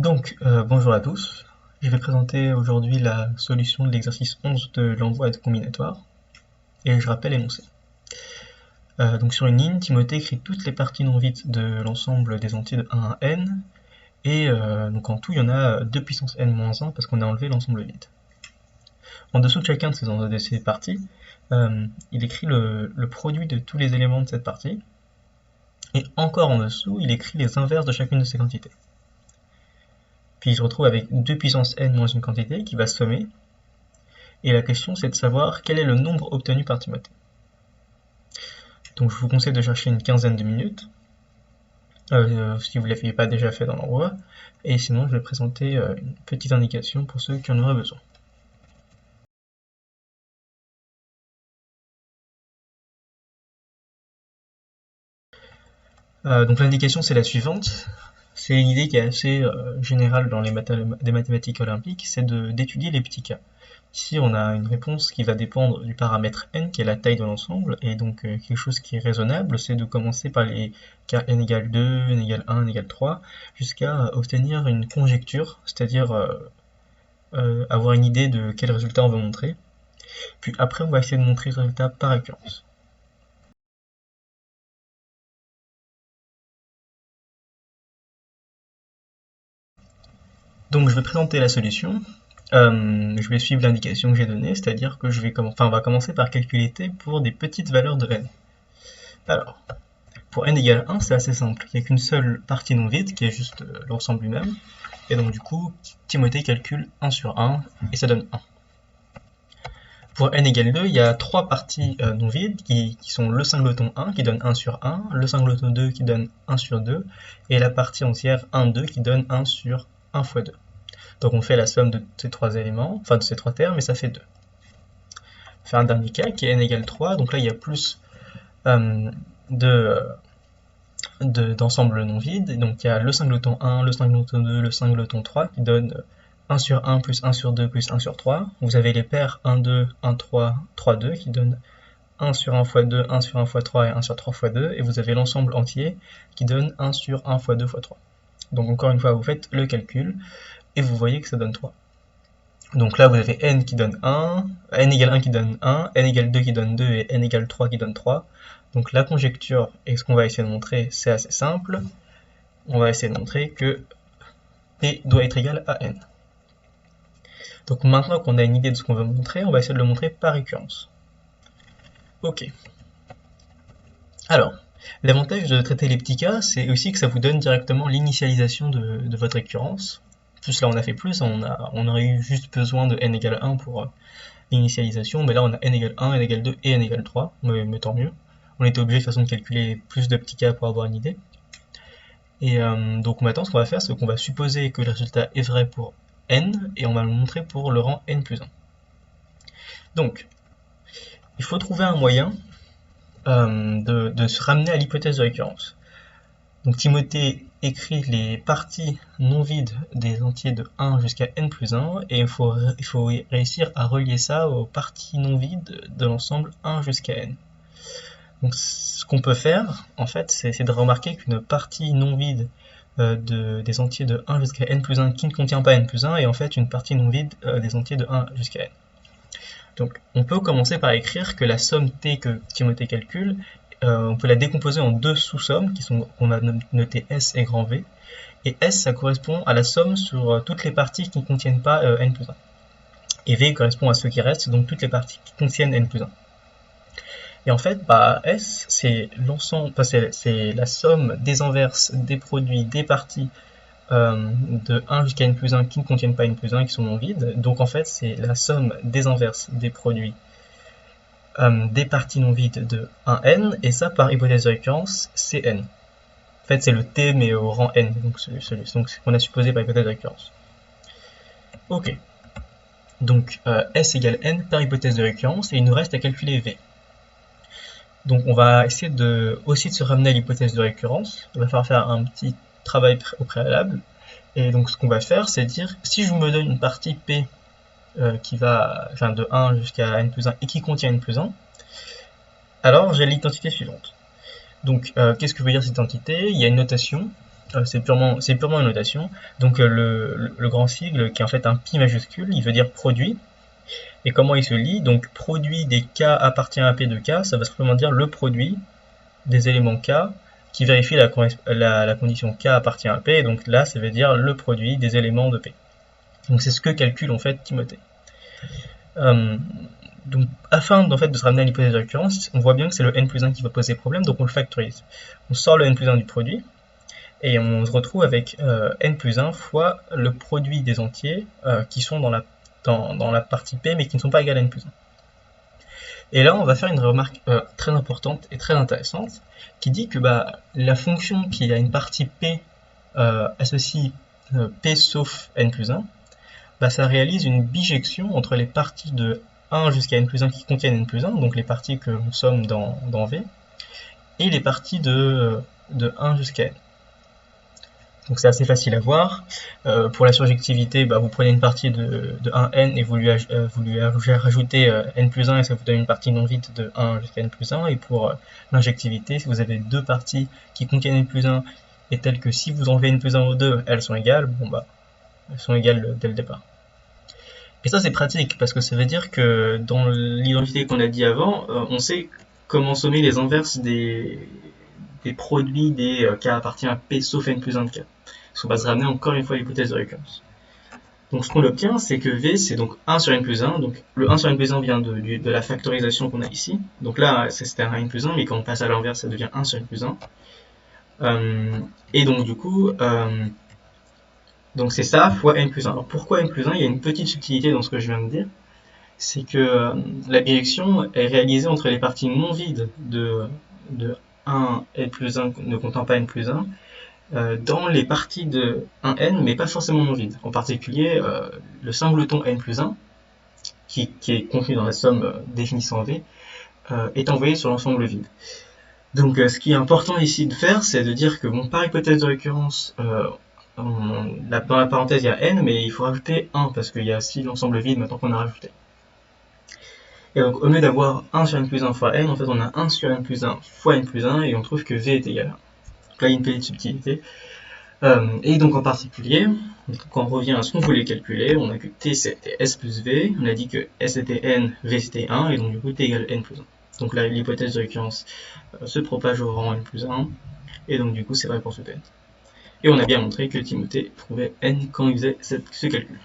Bonjour à tous. Je vais présenter aujourd'hui la solution de l'exercice 11 de l'envoi de combinatoire, et je rappelle l'énoncé. Sur une ligne, Timothée écrit toutes les parties non vides de l'ensemble des entiers de 1 à n, et donc en tout, il y en a 2 puissance n moins 1 parce qu'on a enlevé l'ensemble vide. En dessous de chacun de ces parties, il écrit le produit de tous les éléments de cette partie, et encore en dessous, il écrit les inverses de chacune de ces quantités. Puis il se retrouve avec 2 puissance n moins une quantité qui va se sommer, et la question c'est de savoir quel est le nombre obtenu par Timothée. Donc je vous conseille de chercher une quinzaine de minutes, si vous ne l'aviez pas déjà fait dans l'envoi, et sinon je vais présenter une petite indication pour ceux qui en auraient besoin. Donc l'indication c'est la suivante, c'est une idée qui est assez générale dans les mathématiques olympiques, c'est d'étudier les petits cas. Ici on a une réponse qui va dépendre du paramètre n, qui est la taille de l'ensemble, et donc quelque chose qui est raisonnable, c'est de commencer par les cas n égale 2, n égale 1, n égale 3, jusqu'à obtenir une conjecture, c'est-à-dire avoir une idée de quel résultat on veut montrer. Puis après on va essayer de montrer le résultat par récurrence. Donc je vais présenter la solution. Je vais suivre l'indication que j'ai donnée, c'est-à-dire que on va commencer par calculer t pour des petites valeurs de n. Alors, pour n égale 1, c'est assez simple. Il n'y a qu'une seule partie non vide, qui est juste l'ensemble lui-même. Et donc du coup, Timothée calcule 1 sur 1, et ça donne 1. Pour n égale 2, il y a 3 parties non vides, qui sont le singleton 1, qui donne 1 sur 1, le singleton 2, qui donne 1 sur 2, et la partie entière 1, 2, qui donne 1 sur 1 fois 2. Donc on fait la somme de ces trois éléments, enfin de ces trois termes, et ça fait 2. On fait un dernier cas qui est n égale 3, donc là il y a plus d'ensemble non vide, donc il y a le singleton 1, le singleton 2, le singleton 3 qui donne 1 sur 1 plus 1 sur 2 plus 1 sur 3. Vous avez les paires 1, 2, 1, 3, 3, 2 qui donnent 1 sur 1 fois 2, 1 sur 1 fois 3 et 1 sur 3 fois 2, et vous avez l'ensemble entier qui donne 1 sur 1 fois 2 fois 3. Donc encore une fois, vous faites le calcul, et vous voyez que ça donne 3. Donc là, vous avez n qui donne 1, n égale 1 qui donne 1, n égale 2 qui donne 2 et n égale 3 qui donne 3. Donc la conjecture, et ce qu'on va essayer de montrer, c'est assez simple. On va essayer de montrer que p doit être égal à n. Donc maintenant qu'on a une idée de ce qu'on veut montrer, on va essayer de le montrer par récurrence. Ok. Alors, l'avantage de traiter les petits cas, c'est aussi que ça vous donne directement l'initialisation de votre récurrence. Plus là on a fait plus, on aurait eu juste besoin de n égale 1 pour l'initialisation, mais là on a n égale 1, n égale 2 et n égale 3, mais tant mieux. On était obligé de toute façon de calculer plus de petits cas pour avoir une idée. Et donc maintenant ce qu'on va faire, c'est qu'on va supposer que le résultat est vrai pour n, et on va le montrer pour le rang n plus 1. Donc, il faut trouver un moyen de se ramener à l'hypothèse de récurrence. Donc Timothée écrit les parties non vides des entiers de 1 jusqu'à n plus 1, et il faut réussir à relier ça aux parties non vides de l'ensemble 1 jusqu'à n. Donc ce qu'on peut faire, en fait, c'est de remarquer qu'une partie non vide des entiers de 1 jusqu'à n plus 1 qui ne contient pas n plus 1 est en fait une partie non vide des entiers de 1 jusqu'à n. Donc on peut commencer par écrire que la somme t que Timothée calcule, on peut la décomposer en deux sous-sommes qu'on va noter S et grand V. Et S, ça correspond à la somme sur toutes les parties qui ne contiennent pas n plus 1. Et V correspond à ceux qui restent, donc toutes les parties qui contiennent n plus 1. Et en fait, S, c'est l'ensemble, c'est la somme des inverses des produits des parties de 1 jusqu'à n plus 1 qui ne contiennent pas n plus 1, qui sont non vides. Donc en fait, c'est la somme des inverses des produits des parties non vides de 1n, et ça, par hypothèse de récurrence, c'est n. En fait, c'est le t, mais au rang n, donc ce qu'on a supposé par hypothèse de récurrence. Ok. Donc, S égale n par hypothèse de récurrence, et il nous reste à calculer V. Donc, on va essayer aussi de se ramener à l'hypothèse de récurrence. Il va falloir faire un petit travail au préalable. Et donc, ce qu'on va faire, c'est dire, si je me donne une partie P qui va de 1 jusqu'à n plus 1 et qui contient n plus 1, alors j'ai l'identité suivante. Donc, qu'est-ce que veut dire cette identité? Il y a une notation c'est purement une notation. Donc le grand sigle, qui est en fait un pi majuscule, il veut dire produit. Et comment il se lit? Donc produit des k appartient à p de k, ça va simplement dire le produit des éléments k qui vérifie la condition k appartient à p. Et donc là, ça veut dire le produit des éléments de p. Donc c'est ce que calcule en fait Timothée. Donc afin en fait, de se ramener à l'hypothèse de récurrence, on voit bien que c'est le n plus 1 qui va poser problème, donc on le factorise. On sort le n plus 1 du produit, et on se retrouve avec n plus 1 fois le produit des entiers qui sont dans la partie P mais qui ne sont pas égales à n plus 1. Et là on va faire une remarque très importante et très intéressante qui dit que la fonction qui a une partie P associe P sauf n plus 1, ça réalise une bijection entre les parties de 1 jusqu'à n plus 1 qui contiennent n plus 1, donc les parties que l'on somme dans V, et les parties de 1 jusqu'à n. Donc c'est assez facile à voir. Pour la surjectivité, vous prenez une partie de 1n et vous lui rajoutez n plus 1 et ça vous donne une partie non vide de 1 jusqu'à n plus 1. Et pour l'injectivité, si vous avez deux parties qui contiennent n plus 1 et telles que si vous enlevez n plus 1 aux deux, elles sont égales, elles sont égales dès le départ. Et ça c'est pratique parce que ça veut dire que dans l'identité qu'on a dit avant, on sait comment sommer les inverses des produits des k appartient à p sauf n plus 1 de k. Parce qu'on va se ramener encore une fois à l'hypothèse de récurrence. Donc ce qu'on obtient, c'est que V c'est donc 1 sur n plus 1, donc le 1 sur n plus 1 vient de la factorisation qu'on a ici. Donc là c'était un n plus 1, mais quand on passe à l'inverse ça devient 1 sur n plus 1. Et donc du coup, donc c'est ça fois n plus 1. Alors pourquoi n plus 1? Il y a une petite subtilité dans ce que je viens de dire. C'est que la bijection est réalisée entre les parties non vides de 1 n plus 1 ne comptant pas n plus 1 dans les parties de 1n mais pas forcément non vides. En particulier le singleton n plus 1 qui est contenu dans la somme définissant V est envoyé sur l'ensemble vide. Donc ce qui est important ici de faire, c'est de dire que par hypothèse de récurrence, dans la parenthèse il y a n, mais il faut rajouter 1 parce qu'il y a aussi l'ensemble vide maintenant qu'on a rajouté. Et donc au lieu d'avoir 1 sur n plus 1 fois n, en fait on a 1 sur n plus 1 fois n plus 1 et on trouve que V est égal à 1. Donc là il y a une petite subtilité. Et donc en particulier, quand on revient à ce qu'on voulait calculer, on a que t c'était s plus v, on a dit que s était n, v c'était 1, et donc du coup t égale n plus 1. Donc là l'hypothèse de récurrence se propage au rang n plus 1, et donc du coup c'est vrai pour ce test. Et on a bien montré que Timothée trouvait n quand il faisait ce calcul.